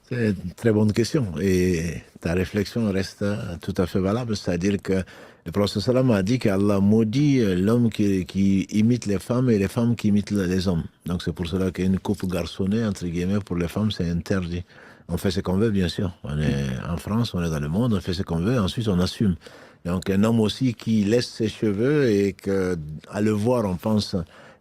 C'est une très bonne question et ta réflexion reste tout à fait valable. C'est-à-dire que le prophète sallam a dit qu'Allah maudit l'homme qui imite les femmes et les femmes qui imitent les hommes. Donc c'est pour cela qu'une coupe garçonnée, entre guillemets, pour les femmes, c'est interdit. On fait ce qu'on veut, bien sûr. On est en France, on est dans le monde, on fait ce qu'on veut, ensuite on assume. Donc un homme aussi qui laisse ses cheveux et que, à le voir, on pense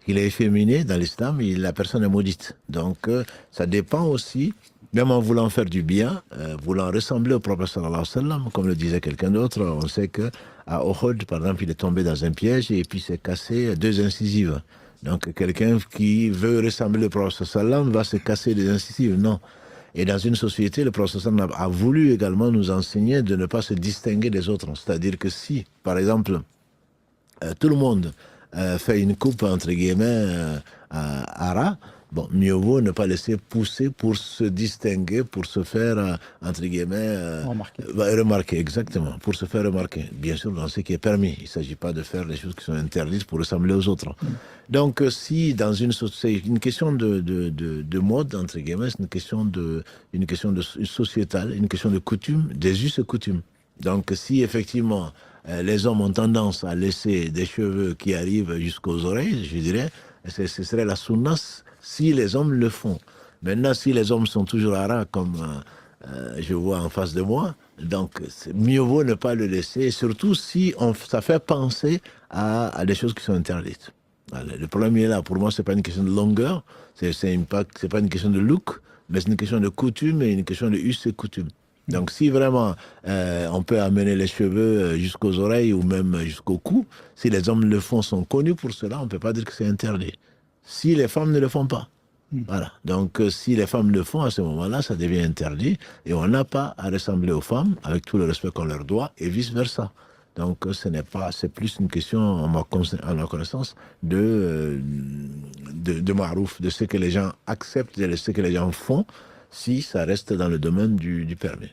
qu'il est efféminé dans l'islam, la personne est maudite. Donc ça dépend aussi, même en voulant faire du bien, voulant ressembler au prophète sallallahu alayhi wa sallam, comme le disait quelqu'un d'autre, on sait que à Uhud, par exemple, il est tombé dans un piège et puis s'est cassé 2 incisives. Donc quelqu'un qui veut ressembler au prophète sallallahu alayhi wa sallam va se casser des incisives. Non. Et dans une société, le prophète sallallahu alayhi wa sallam a voulu également nous enseigner de ne pas se distinguer des autres. C'est-à-dire que si, par exemple, tout le monde fait une coupe, entre guillemets, à ras, bon, mieux vaut ne pas laisser pousser pour se distinguer, pour se faire, entre guillemets, Remarquez. remarquer, exactement, pour se faire remarquer. Bien sûr, dans ce qui est permis. Il ne s'agit pas de faire des choses qui sont interdites pour ressembler aux autres. Donc, si dans une société, c'est une question de mode, entre guillemets, c'est une question de sociétale, une question de coutume, des us et coutumes. Donc, si effectivement les hommes ont tendance à laisser des cheveux qui arrivent jusqu'aux oreilles, je dirais, ce serait la sunnas si les hommes le font. Maintenant, si les hommes sont toujours haras, comme je vois en face de moi, donc mieux vaut ne pas le laisser, surtout si ça fait penser à des choses qui sont interdites. Voilà, le problème est là. Pour moi, c'est pas une question de longueur, c'est pas une question de look, mais c'est une question de coutume et une question de us et coutume. Donc, si vraiment on peut amener les cheveux jusqu'aux oreilles ou même jusqu'au cou, si les hommes le font, sont connus pour cela, on ne peut pas dire que c'est interdit. Si les femmes ne le font pas. Voilà. Donc, si les femmes le font, à ce moment-là, ça devient interdit et on n'a pas à ressembler aux femmes avec tout le respect qu'on leur doit et vice-versa. Donc, ce n'est pas, c'est plus une question, à ma connaissance, de ma'rouf, de ce que les gens acceptent, de ce que les gens font, si ça reste dans le domaine du permis.